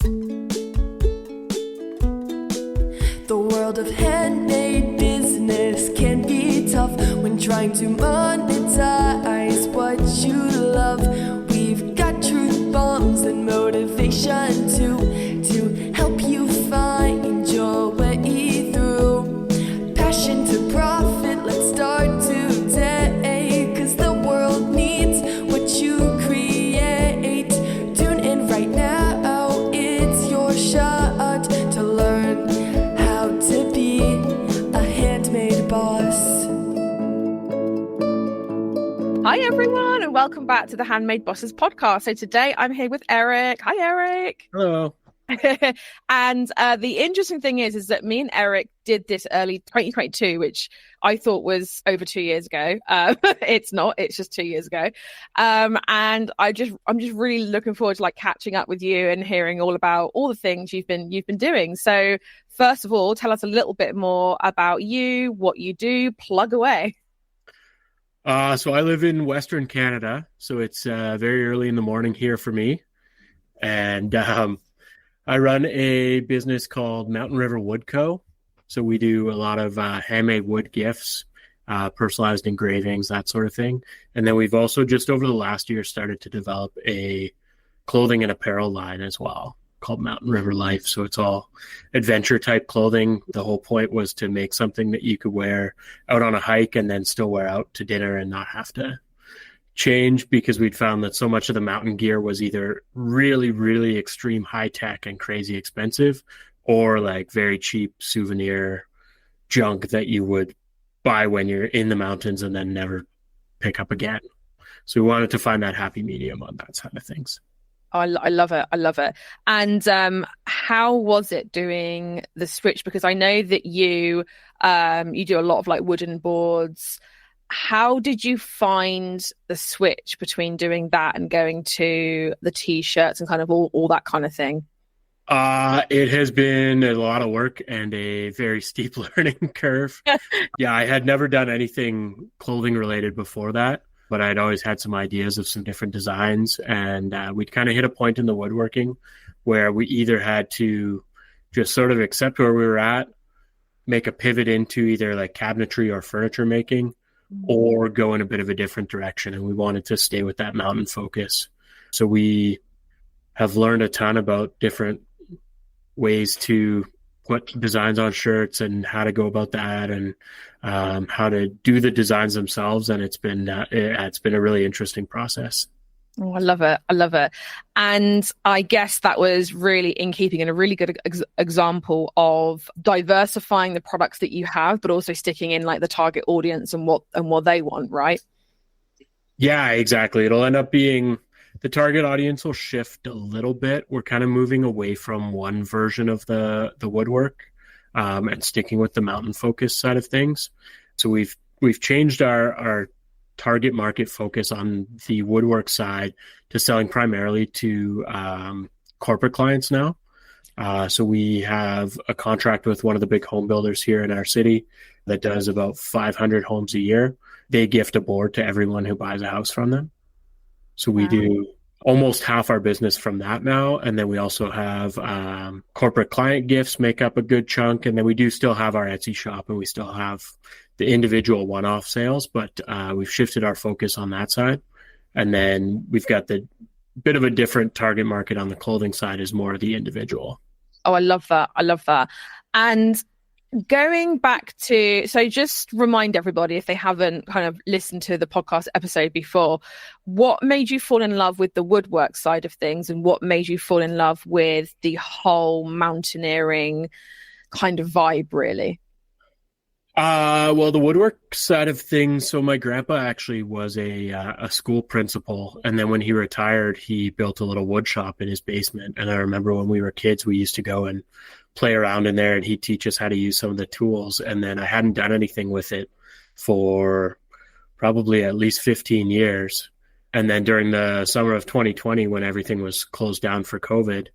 The world of handmade business can be tough when trying to monetize what you love. We've got truth bombs and motivation to help you find your way through. Passion to profit, let's start today, 'cause the world needs what you create. Tune in right now, it's your shot to learn how to be a handmade boss. Hi everyone, and welcome back to the Handmade Bosses podcast. So today I'm here with Erik. Hi Erik. Hello. And the interesting thing is that me and Erik did this early 2022, which I thought was over 2 years ago. It's not, it's just 2 years ago. And I'm just really looking forward to like catching up with you and hearing all about all the things you've been doing. So first of all, tell us a little bit more about you, what you do, plug away. So I live in Western Canada, so it's very early in the morning here for me. And I run a business called Mountain River Wood Co. So we do a lot of handmade wood gifts, personalized engravings, that sort of thing. And then we've also just over the last year started to develop a clothing and apparel line as well called Mountain River Life. So it's all adventure type clothing. The whole point was to make something that you could wear out on a hike and then still wear out to dinner and not have to change, because we'd found that so much of the mountain gear was either really, really extreme high tech and crazy expensive, or like very cheap souvenir junk that you would buy when you're in the mountains and then never pick up again. So we wanted to find that happy medium on that side of things. I love it. I love it. And how was it doing the switch? Because I know that you do a lot of like wooden boards. How did you find the switch between doing that and going to the t-shirts and kind of all that kind of thing? It has been a lot of work and a very steep learning curve. Yeah, I had never done anything clothing related before that, but I'd always had some ideas of some different designs, and we'd kind of hit a point in the woodworking where we either had to just sort of accept where we were at, make a pivot into either like cabinetry or furniture making, or go in a bit of a different direction. And we wanted to stay with that mountain focus. So we have learned a ton about different ways to put designs on shirts and how to go about that, and how to do the designs themselves. And it's been a really interesting process. Oh, I love it. I love it. And I guess that was really in keeping and a really good example of diversifying the products that you have, but also sticking in like the target audience and what they want, right? Yeah, exactly. It'll end up being the target audience will shift a little bit. We're kind of moving away from one version of the woodwork and sticking with the mountain focus side of things. So we've changed our target market focus on the woodwork side to selling primarily to corporate clients now. So we have a contract with one of the big home builders here in our city that does about 500 homes a year. They gift a board to everyone who buys a house from them. So we do almost half our business from that now. And then we also have corporate client gifts make up a good chunk. And then we do still have our Etsy shop, and we still have the individual one-off sales, but we've shifted our focus on that side. And then we've got the bit of a different target market on the clothing side, is more of the individual. Oh, I love that. I love that. And going back to, so just remind everybody, if they haven't kind of listened to the podcast episode before, what made you fall in love with the woodwork side of things, and what made you fall in love with the whole mountaineering kind of vibe, really? Well, the woodwork side of things. So my grandpa actually was a school principal, and then when he retired, he built a little wood shop in his basement. And I remember when we were kids, we used to go and play around in there, and he'd teach us how to use some of the tools. And then I hadn't done anything with it for probably at least 15 years. And then during the summer of 2020, when everything was closed down for COVID,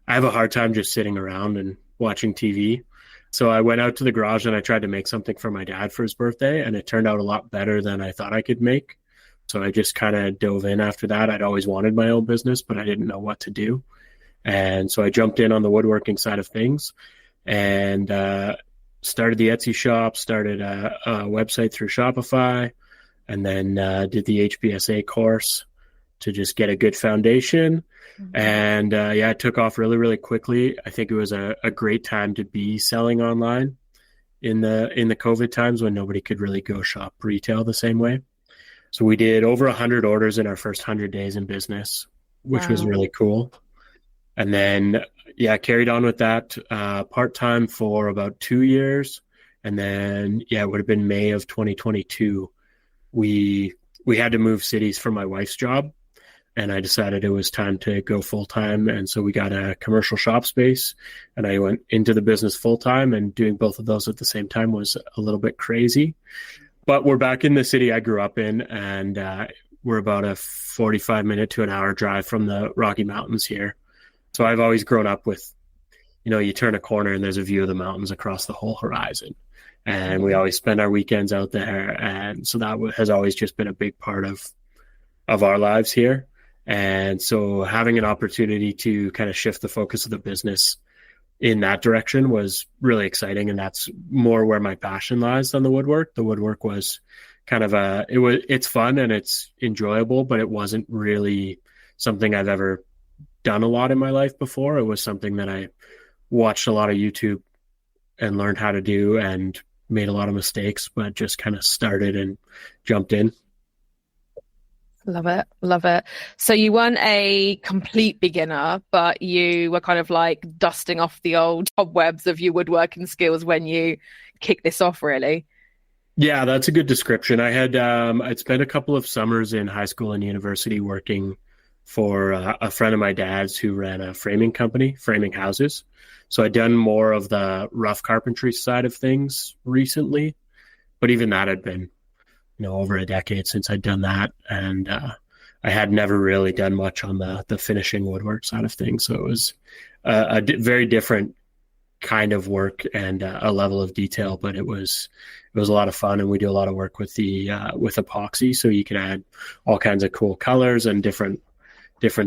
I have a hard time just sitting around and watching TV. So I went out to the garage and I tried to make something for my dad for his birthday, and it turned out a lot better than I thought I could make. So I just kind of dove in after that. I'd always wanted my own business, but I didn't know what to do. And so I jumped in on the woodworking side of things and started the Etsy shop, started a website through Shopify, and then did the HBSA course to just get a good foundation. And it took off really, really quickly. I think it was a great time to be selling online in the COVID times when nobody could really go shop retail the same way. So we did over 100 orders in our first 100 days in business, which was really cool. And then, carried on with that part-time for about 2 years. And then, it would have been May of 2022. We had to move cities for my wife's job. And I decided it was time to go full-time. And so we got a commercial shop space and I went into the business full-time, and doing both of those at the same time was a little bit crazy. But we're back in the city I grew up in, and we're about a 45-minute to an hour drive from the Rocky Mountains here. So I've always grown up with, you turn a corner and there's a view of the mountains across the whole horizon. And we always spend our weekends out there. And so that has always just been a big part of our lives here. And so having an opportunity to kind of shift the focus of the business in that direction was really exciting. And that's more where my passion lies than the woodwork. The woodwork was kind of it's fun and it's enjoyable, but it wasn't really something I've ever done a lot in my life before. It was something that I watched a lot of YouTube and learned how to do and made a lot of mistakes, but just kind of started and jumped in. Love it. Love it. So you weren't a complete beginner, but you were kind of like dusting off the old cobwebs of your woodworking skills when you kicked this off, really. Yeah, that's a good description. I had I'd spent a couple of summers in high school and university working for a friend of my dad's who ran a framing company, framing houses. So I'd done more of the rough carpentry side of things recently, but even that had been over a decade since I'd done that. And I had never really done much on the finishing woodwork side of things. So it was a very different kind of work and a level of detail, but it was a lot of fun. And we do a lot of work with with epoxy. So you can add all kinds of cool colors and different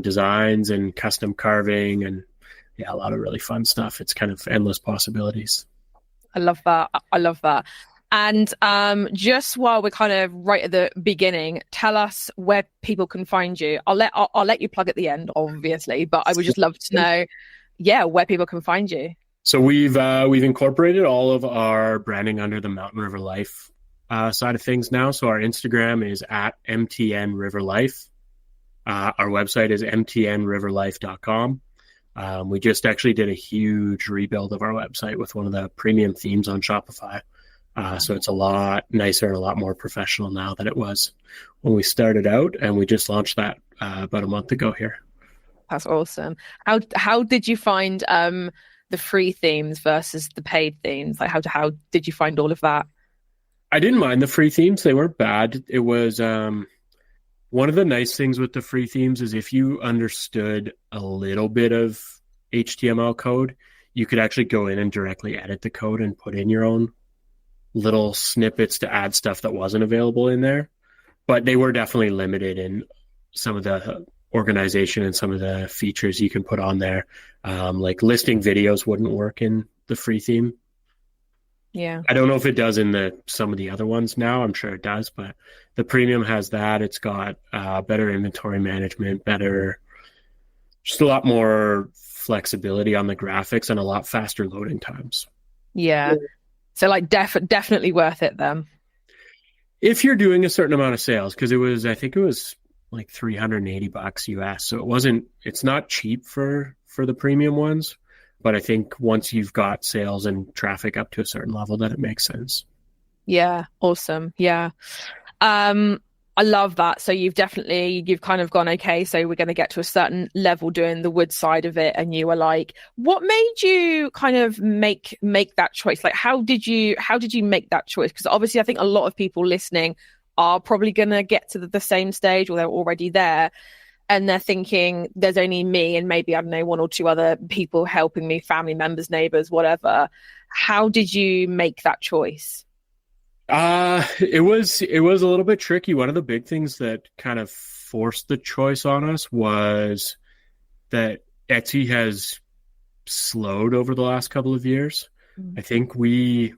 designs and custom carving and a lot of really fun stuff. It's kind of endless possibilities. I love that. And just while we're kind of right at the beginning, tell us where people can find you. I'll let you plug at the end, obviously, but I would just love to know, where people can find you. So we've incorporated all of our branding under the Mountain River Life side of things now. So our Instagram is at MTN River Life. Our website is mtnriverlife.com. We just actually did a huge rebuild of our website with one of the premium themes on Shopify. So it's a lot nicer and a lot more professional now than it was when we started out, and we just launched that about a month ago here. That's awesome. How did you find the free themes versus the paid themes? Like how did you find all of that? I didn't mind the free themes. They weren't bad. It was one of the nice things with the free themes is if you understood a little bit of HTML code, you could actually go in and directly edit the code and put in your own little snippets to add stuff that wasn't available in there. But they were definitely limited in some of the organization and some of the features you can put on there. Like listing videos wouldn't work in the free theme. Yeah. I don't know if it does in some of the other ones now. I'm sure it does, but the premium has that. It's got better inventory management, just a lot more flexibility on the graphics and a lot faster loading times. Yeah. So like definitely worth it then. If you're doing a certain amount of sales, because I think it was like $380 US. So it's not cheap for the premium ones. But I think once you've got sales and traffic up to a certain level, that it makes sense. Yeah, awesome. Yeah. I love that. So you've kind of gone, okay, so we're going to get to a certain level doing the wood side of it. And you were like, what made you kind of make that choice? Like, how did you make that choice? Because obviously I think a lot of people listening are probably going to get to the same stage, or they're already there. And they're thinking there's only me and maybe, I don't know, one or two other people helping me, family members, neighbors, whatever. How did you make that choice? It was a little bit tricky. One of the big things that kind of forced the choice on us was that Etsy has slowed over the last couple of years. Mm. I think we've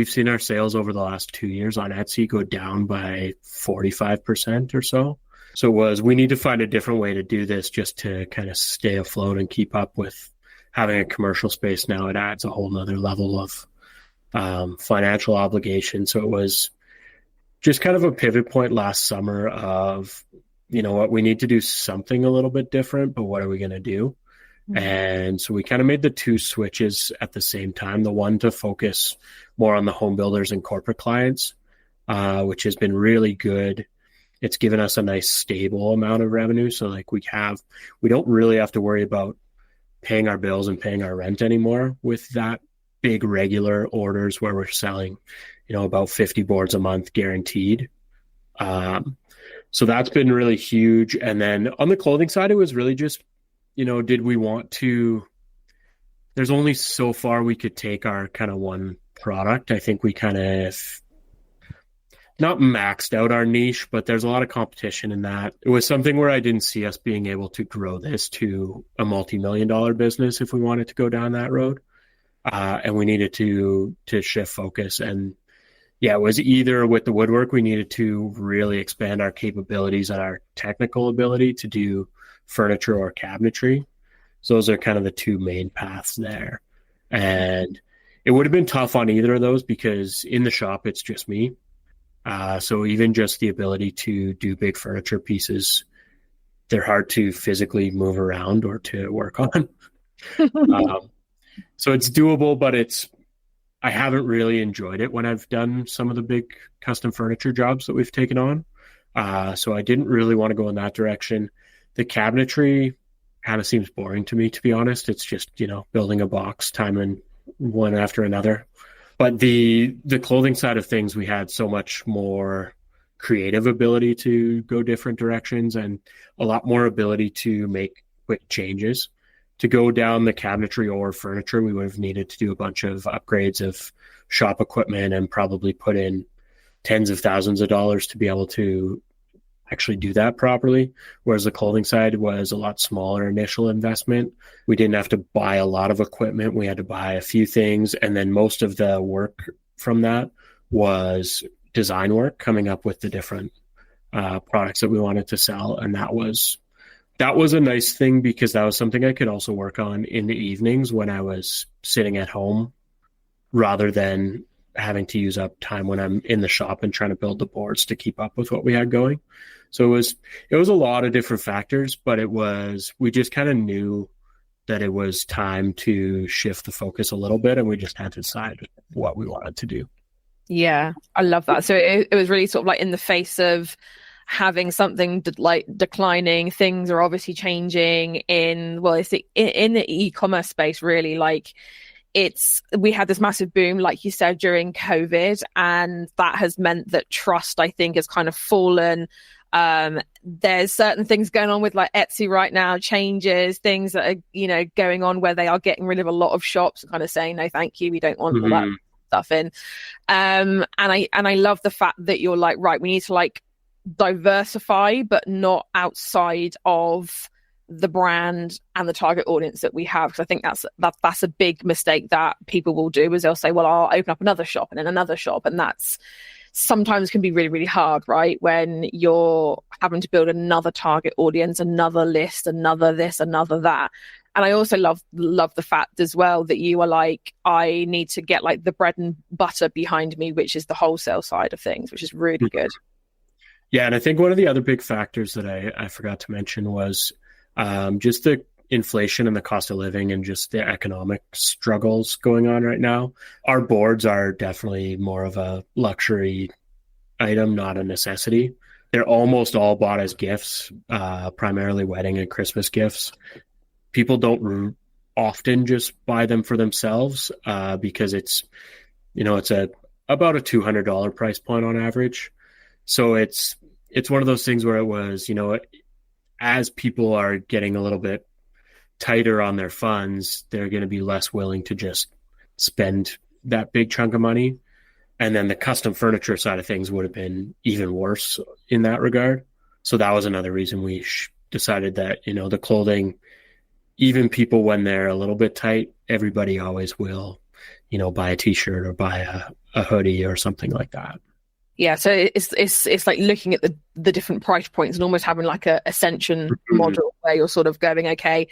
seen our sales over the last 2 years on Etsy go down by 45% or so. So we need to find a different way to do this just to kind of stay afloat and keep up with having a commercial space. Now it adds a whole nother level of financial obligation. So it was just kind of a pivot point last summer of, you know what, we need to do something a little bit different, but what are we going to do? Mm-hmm. And so we kind of made the two switches at the same time. The one to focus more on the home builders and corporate clients, which has been really good. It's given us a nice stable amount of revenue. So like we don't really have to worry about paying our bills and paying our rent anymore with that big regular orders where we're selling, you know, about 50 boards a month guaranteed. So that's been really huge. And then on the clothing side, it was really just, you know, did we want to, there's only so far we could take our kind of one product. I think we kind of not maxed out our niche, but there's a lot of competition in that. It was something where I didn't see us being able to grow this to a multi-million-dollar business if we wanted to go down that road. And we needed to shift focus. And yeah, it was either with the woodwork, we needed to really expand our capabilities and our technical ability to do furniture or cabinetry. So those are kind of the two main paths there. And it would have been tough on either of those because in the shop, it's just me. So even just the ability to do big furniture pieces, they're hard to physically move around or to work on. So it's doable, but I haven't really enjoyed it when I've done some of the big custom furniture jobs that we've taken on. So I didn't really want to go in that direction. The cabinetry kind of seems boring to me, to be honest. It's just, you know, building a box, timing one after another. But the clothing side of things, we had so much more creative ability to go different directions and a lot more ability to make quick changes. To go down the cabinetry or furniture, we would have needed to do a bunch of upgrades of shop equipment and probably put in tens of thousands of dollars to be able to actually do that properly. Whereas the clothing side was a lot smaller initial investment. We didn't have to buy a lot of equipment. We had to buy a few things. And then most of the work from that was design work, coming up with the different products that we wanted to sell. And that was a nice thing because that was something I could also work on in the evenings when I was sitting at home rather than having to use up time when I'm in the shop and trying to build the boards to keep up with what we had going. So it was a lot of different factors, but we just kind of knew that it was time to shift the focus a little bit and we just had to decide what we wanted to do. Yeah, I love that. So it was really sort of like in the face of having something like declining, things are obviously changing in the e-commerce space, really. Like we had this massive boom, like you said, during COVID, and that has meant that trust, I think, has kind of fallen. There's certain things going on with like Etsy right now, changes, things that are, you know, going on where they are getting rid of a lot of shops and kind of saying, no, thank you, we don't want all that stuff in. And I love the fact that you're like, right, we need to like diversify, but not outside of the brand and the target audience that we have. Because I think that's a big mistake that people will do, is they'll say, well, I'll open up another shop and then another shop, and that's sometimes can be really, really hard, right? When you're having to build another target audience, another list, another this, another that. And I also love the fact as well that you are like, I need to get like the bread and butter behind me, which is the wholesale side of things, which is really good. Yeah, and I think one of the other big factors that I forgot to mention was just the inflation and the cost of living and just the economic struggles going on right now. Our boards are definitely more of a luxury item, not a necessity. They're almost all bought as gifts, primarily wedding and Christmas gifts. People don't often just buy them for themselves because it's about a $200 price point on average. So it's one of those things where it was, you know, as people are getting a little bit tighter on their funds, they're going to be less willing to just spend that big chunk of money. And then the custom furniture side of things would have been even worse in that regard. So that was another reason we decided that, you know, the clothing, even people when they're a little bit tight, everybody always will, buy a t-shirt or buy a hoodie or something like that. Yeah, so it's like looking at the different price points and almost having like a ascension model where you're sort of going, okay,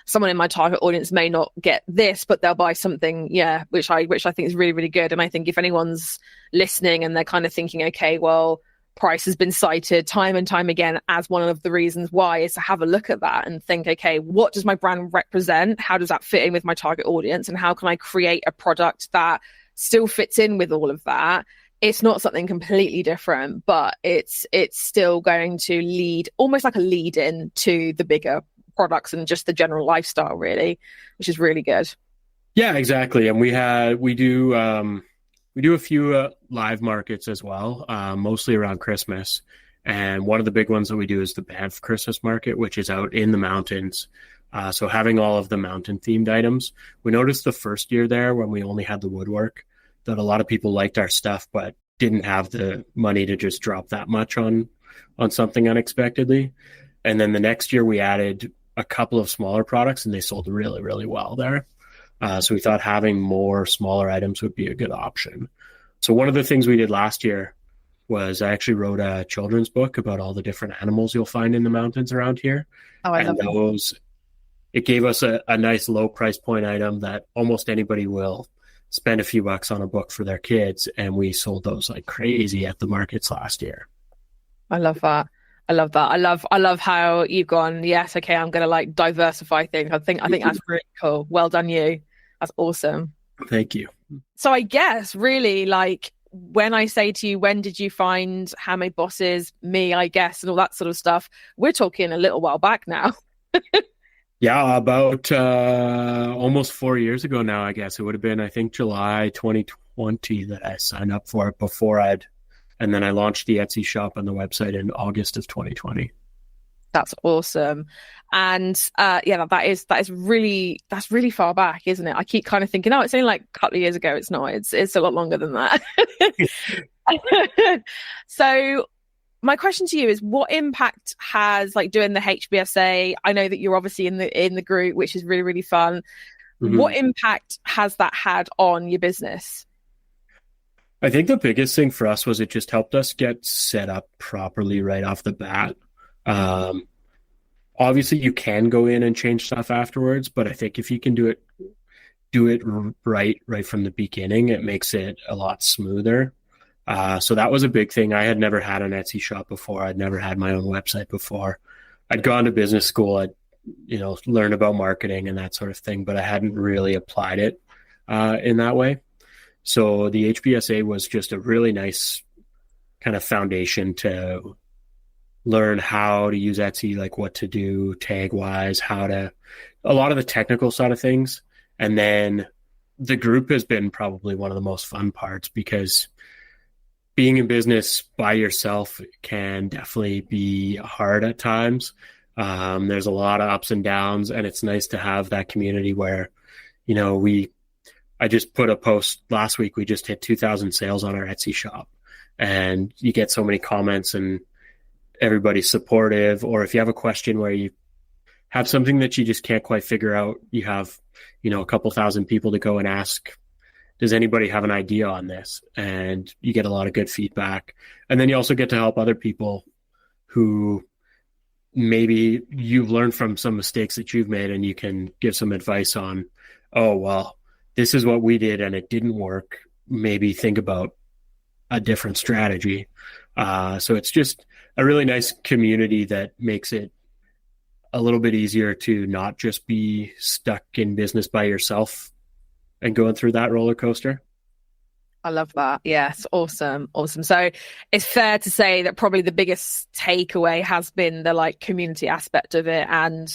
someone in my target audience may not get this, but they'll buy something, which I think is really, really good. And I think if anyone's listening and they're kind of thinking, okay, well, price has been cited time and time again as one of the reasons why, is to have a look at that and think, okay, what does my brand represent? How does that fit in with my target audience? And how can I create a product that still fits in with all of that? It's not something completely different, but it's still going to lead, almost like a lead in to the bigger products and just the general lifestyle, really, which is really good. Yeah, exactly. And we do a few live markets as well, mostly around Christmas. And one of the big ones that we do is the Banff Christmas market, which is out in the mountains. So having all of the mountain themed items, we noticed the first year there when we only had the woodwork that a lot of people liked our stuff, but didn't have the money to just drop that much on something unexpectedly. And then the next year we added a couple of smaller products and they sold really, really well there. So we thought having more smaller items would be a good option. So one of the things we did last year was I actually wrote a children's book about all the different animals you'll find in the mountains around here. Oh, I love those. It gave us a nice low price point item that almost anybody will spend a few bucks on a book for their kids. And we sold those like crazy at the markets last year. I love that. I love how you've gone, yes, okay, I'm going to like diversify things. I think that's really cool. Well done, you. That's awesome. Thank you. So I guess really, like, when I say to you, when did you find Handmade Bosses, me, I guess, and all that sort of stuff, we're talking a little while back now. Yeah, about almost 4 years ago now, I guess. It would have been, I think, July 2020 that I signed up for it and then I launched the Etsy shop on the website in August of 2020. That's awesome. And that's really far back, isn't it? I keep kind of thinking, it's only like a couple of years ago. It's not. It's a lot longer than that. So my question to you is, what impact has like doing the HBSA? I know that you're obviously in the group, which is really, really fun. Mm-hmm. What impact has that had on your business? I think the biggest thing for us was it just helped us get set up properly right off the bat. Obviously you can go in and change stuff afterwards, but I think if you can do it right from the beginning, it makes it a lot smoother. So that was a big thing. I had never had an Etsy shop before. I'd never had my own website before. I'd gone to business school. I'd, learned about marketing and that sort of thing, but I hadn't really applied it in that way. So the HBSA was just a really nice kind of foundation to learn how to use Etsy, like what to do tag wise, a lot of the technical side of things. And then the group has been probably one of the most fun parts, because being in business by yourself can definitely be hard at times. There's a lot of ups and downs, and it's nice to have that community where, I just put a post last week. We just hit 2,000 sales on our Etsy shop, and you get so many comments and everybody's supportive. Or if you have a question where you have something that you just can't quite figure out, you have, a couple thousand people to go and ask, does anybody have an idea on this? And you get a lot of good feedback. And then you also get to help other people who maybe you've learned from some mistakes that you've made, and you can give some advice on, oh, well, this is what we did and it didn't work. Maybe think about a different strategy. So it's just a really nice community that makes it a little bit easier to not just be stuck in business by yourself and going through that roller coaster. I love that. Yes. Awesome. So it's fair to say that probably the biggest takeaway has been the like community aspect of it, and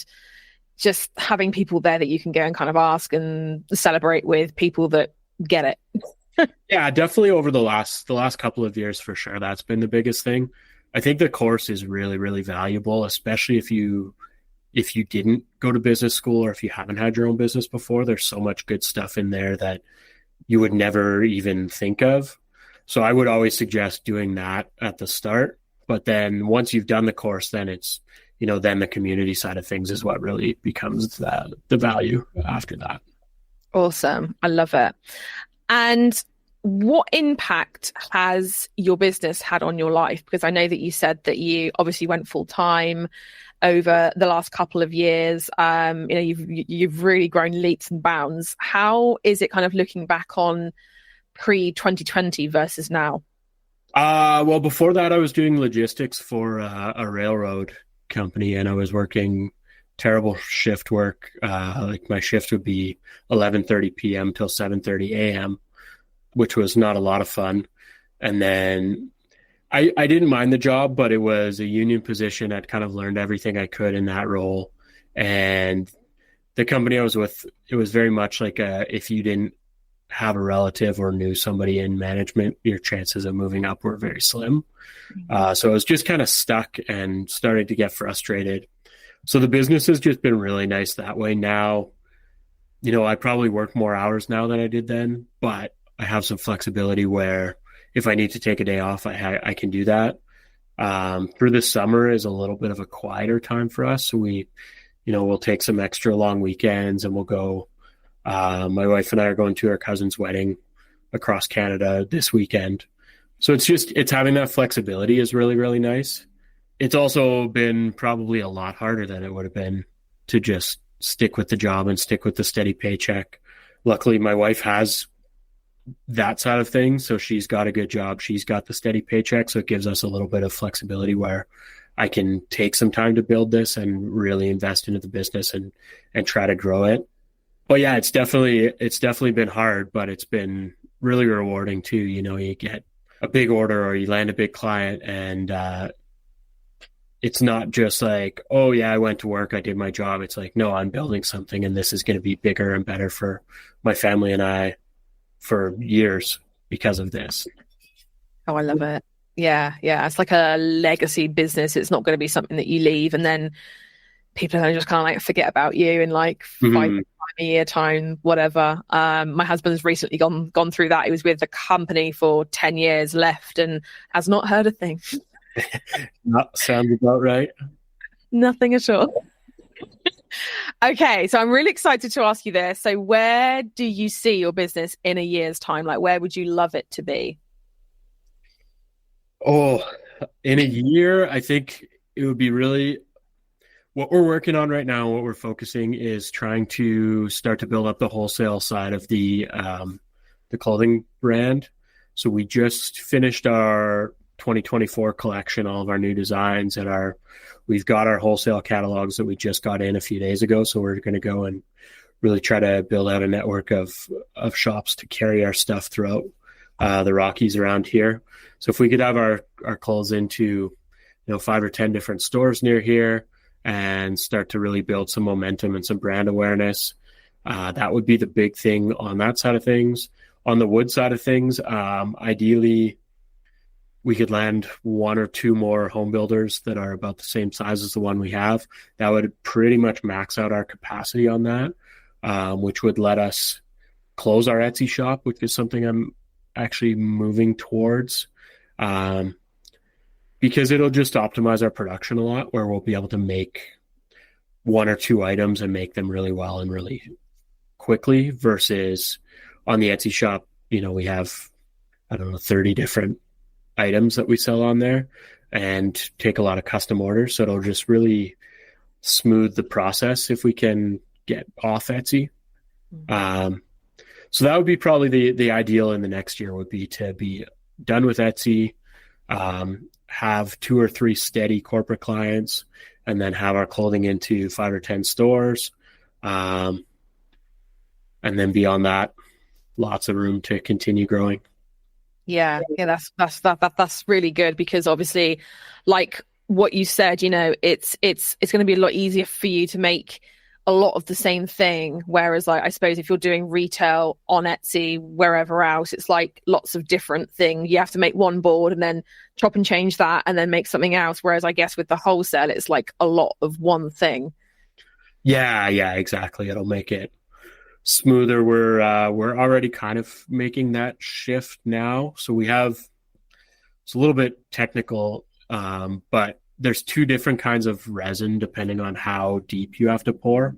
just having people there that you can go and kind of ask and celebrate with, people that get it. Yeah, definitely over the last couple of years, for sure. That's been the biggest thing. I think the course is really, really valuable, especially if you didn't go to business school, or if you haven't had your own business before. There's so much good stuff in there that you would never even think of. So I would always suggest doing that at the start. But then once you've done the course, then it's, then the community side of things is what really becomes the value after that. Awesome. I love it. And what impact has your business had on your life? Because I know that you said that you obviously went full time over the last couple of years. You've really grown leaps and bounds. How is it kind of looking back on pre-2020 versus now? Well, before that, I was doing logistics for a railroad company, and I was working terrible shift work. Like my shift would be 11:30 p.m. till 7:30 a.m., which was not a lot of fun. And then I didn't mind the job, but it was a union position. I'd kind of learned everything I could in that role. And the company I was with, it was very much like if you didn't have a relative or knew somebody in management, your chances of moving up were very slim. So I was just kind of stuck and starting to get frustrated. So the business has just been really nice that way. Now, I probably work more hours now than I did then, but I have some flexibility where if I need to take a day off, I can do that. Through the summer is a little bit of a quieter time for us. So we'll take some extra long weekends and we'll go. My wife and I are going to our cousin's wedding across Canada this weekend. So it's having that flexibility is really, really nice. It's also been probably a lot harder than it would have been to just stick with the job and stick with the steady paycheck. Luckily, my wife has that side of things. So she's got a good job. She's got the steady paycheck. So it gives us a little bit of flexibility where I can take some time to build this and really invest into the business and try to grow it. But yeah, it's definitely been hard, but it's been really rewarding too. You get a big order or you land a big client and it's not just like, oh yeah, I went to work, I did my job. It's like, no, I'm building something and this is going to be bigger and better for my family and I for years because of this. Oh, I love it. Yeah. It's like a legacy business. It's not going to be something that you leave and then people are going to just kind of like forget about you in like 5 a year time, whatever. My husband's recently gone through that. He was with the company for 10 years, left and has not heard a thing. That sounds about right. Nothing at all. Okay, so I'm really excited to ask you this. So where do you see your business in a year's time? Like, where would you love it to be? Oh, in a year, I think it would be really what we're working on right now. What we're focusing is trying to start to build up the wholesale side of the clothing brand. So we just finished our 2024 collection, all of our new designs, and we've got our wholesale catalogs that we just got in a few days ago. So we're going to go and really try to build out a network of shops to carry our stuff throughout the Rockies around here. So if we could have our clothes into 5 or 10 different stores near here and start to really build some momentum and some brand awareness, that would be the big thing on that side of things. On the wood side of things, ideally we could land 1 or 2 more home builders that are about the same size as the one we have. That would pretty much max out our capacity on that, which would let us close our Etsy shop, which is something I'm actually moving towards, because it'll just optimize our production a lot, where we'll be able to make 1 or 2 items and make them really well and really quickly, versus on the Etsy shop, we have, 30 different items that we sell on there and take a lot of custom orders. So it'll just really smooth the process if we can get off Etsy. So that would be probably the ideal in the next year, would be to be done with Etsy, have 2 or 3 steady corporate clients, and then have our clothing into 5 or 10 stores. And then beyond that, lots of room to continue growing. Yeah, that's really good, because obviously, like what you said, it's going to be a lot easier for you to make a lot of the same thing. Whereas, like, I suppose if you're doing retail on Etsy, wherever else, it's like lots of different things. You have to make one board and then chop and change that and then make something else. Whereas I guess with the wholesale, it's like a lot of one thing. Yeah, exactly. It'll make it smoother. We're already kind of making that shift now. So it's a little bit technical, but there's two different kinds of resin depending on how deep you have to pour.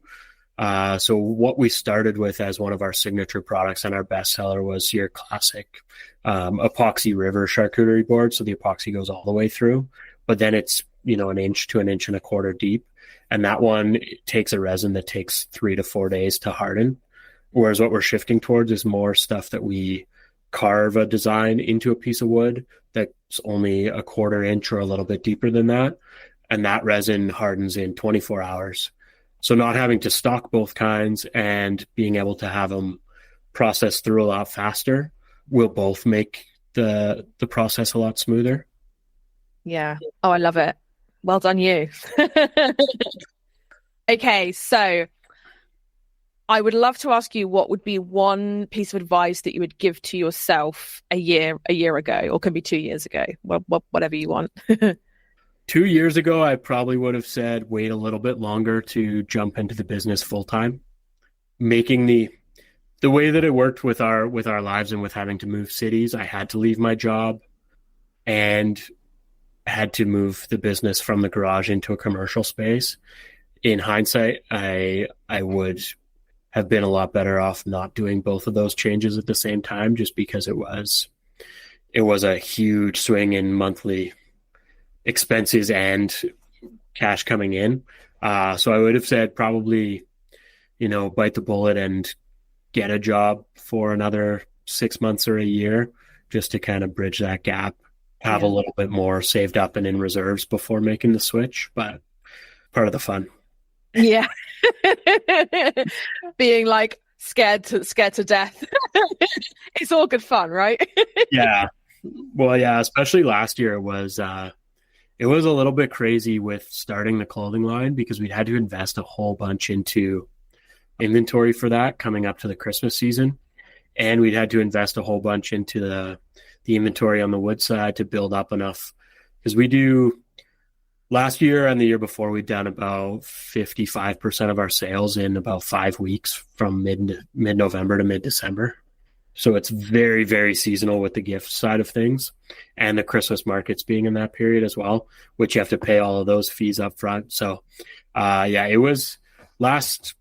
So what we started with as one of our signature products and our bestseller was your classic epoxy river charcuterie board. So the epoxy goes all the way through, but then it's, an inch to an inch and a quarter deep. And that one takes a resin that takes 3 to 4 days to harden. Whereas what we're shifting towards is more stuff that we carve a design into a piece of wood that's only a quarter inch or a little bit deeper than that. And that resin hardens in 24 hours. So not having to stock both kinds and being able to have them process through a lot faster will both make the process a lot smoother. Yeah. Oh, I love it. Well done, you. Okay, so I would love to ask you what would be one piece of advice that you would give to yourself a year ago, or can be 2 years ago, whatever you want. 2 years ago, I probably would have said, wait a little bit longer to jump into the business full time. Making the way that it worked with our lives and with having to move cities, I had to leave my job and had to move the business from the garage into a commercial space. In hindsight, I would have been a lot better off not doing both of those changes at the same time, just because it was a huge swing in monthly expenses and cash coming in. So I would have said probably, bite the bullet and get a job for another 6 months or a year, just to kind of bridge that gap, have a little bit more saved up and in reserves before making the switch, but part of the fun. Yeah. Being like scared to death. It's all good fun, right? Yeah. Well, yeah, especially last year it was a little bit crazy with starting the clothing line because we'd had to invest a whole bunch into inventory for that coming up to the Christmas season. And we'd had to invest a whole bunch into the inventory on the wood side to build up enough, because we do last year and the year before, we'd done about 55% of our sales in about 5 weeks from mid-November to mid-December. So it's very, very seasonal with the gift side of things, and the Christmas markets being in that period as well, which you have to pay all of those fees up front. So it was last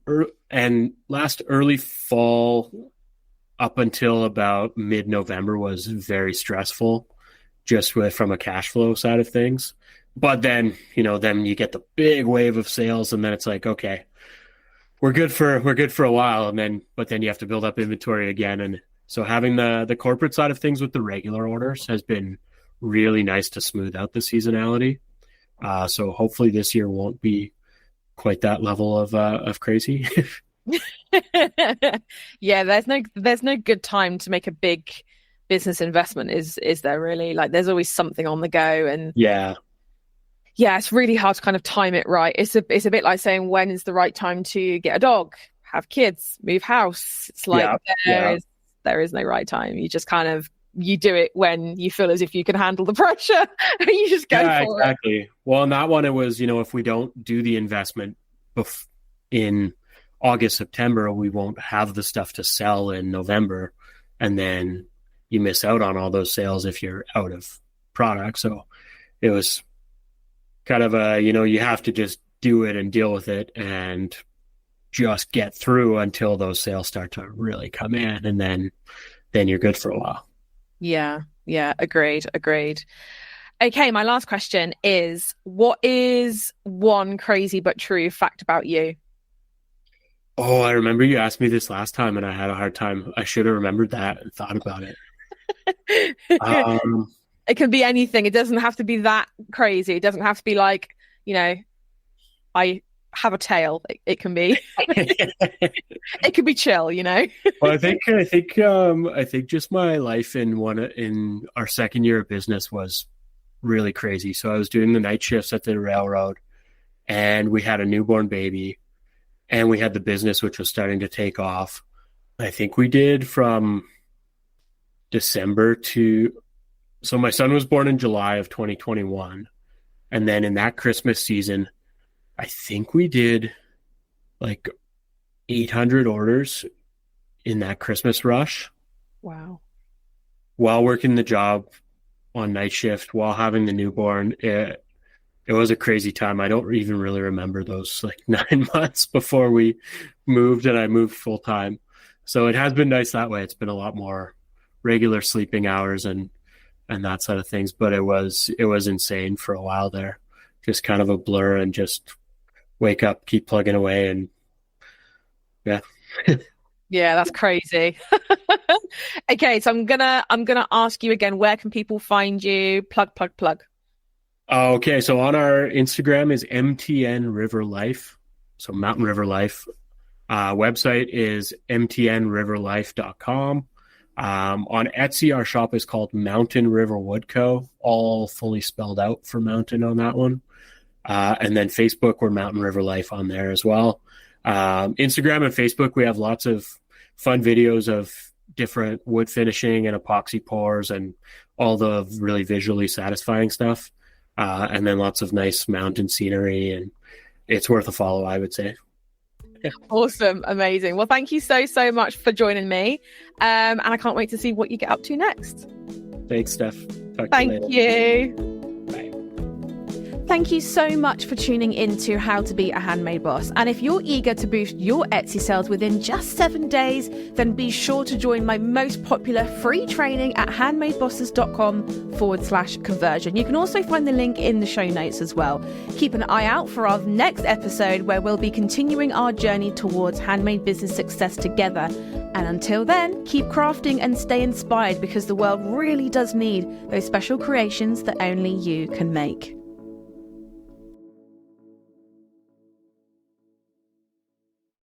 early fall up until about mid-November was very stressful just from a cash flow side of things. But then, then you get the big wave of sales, and then it's like, okay, we're good for a while, but then you have to build up inventory again. And so having the corporate side of things with the regular orders has been really nice to smooth out the seasonality. So hopefully this year won't be quite that level of crazy. Yeah, there's no good time to make a big business investment, is there really? Like, there's always something on the go, and yeah, it's really hard to kind of time it right. It's a bit like saying, when is the right time to get a dog, have kids, move house? It's like there is no right time. You just kind of, you do it when you feel as if you can handle the pressure and you just go for exactly. it. Well, in that one, it was, if we don't do the investment in August, September, we won't have the stuff to sell in November. And then you miss out on all those sales if you're out of product. So it was kind of you have to just do it and deal with it and just get through until those sales start to really come in. And then you're good for a while. Yeah. Agreed. Okay. My last question is, what is one crazy but true fact about you? Oh, I remember you asked me this last time and I had a hard time. I should have remembered that and thought about it. It can be anything. It doesn't have to be that crazy. It doesn't have to be like, I have a tail. It can be, it could be chill, Well, I think just my life in our second year of business was really crazy. So I was doing the night shifts at the railroad, and we had a newborn baby, and we had the business, which was starting to take off. I think we did from December so my son was born in July of 2021. And then in that Christmas season, I think we did like 800 orders in that Christmas rush. Wow. While working the job on night shift, while having the newborn, it was a crazy time. I don't even really remember those like 9 months before we moved and I moved full time. So it has been nice that way. It's been a lot more regular sleeping hours and that side of things. But it was insane for a while there. Just kind of a blur and just wake up, keep plugging away, and yeah. Yeah, that's crazy. Okay, so I'm gonna ask you again, where can people find you? Plug. Okay, so on our Instagram is MTN River Life, so Mountain River Life. Website is mtnriverlife.com. On Etsy, our shop is called Mountain River Wood Co., all fully spelled out for mountain on that one. And then Facebook, we're Mountain River Life on there as well. Instagram and Facebook, we have lots of fun videos of different wood finishing and epoxy pours and all the really visually satisfying stuff. And then lots of nice mountain scenery, and it's worth a follow, I would say. Yeah. Awesome. Amazing. Well, thank you so much for joining me. And I can't wait to see what you get up to next. Thanks, Steph. Thank you. Bye. Thank you so much for tuning in to How to Be a Handmade Boss. And if you're eager to boost your Etsy sales within just 7 days, then be sure to join my most popular free training at handmadebosses.com/conversion. You can also find the link in the show notes as well. Keep an eye out for our next episode where we'll be continuing our journey towards handmade business success together. And until then, keep crafting and stay inspired, because the world really does need those special creations that only you can make.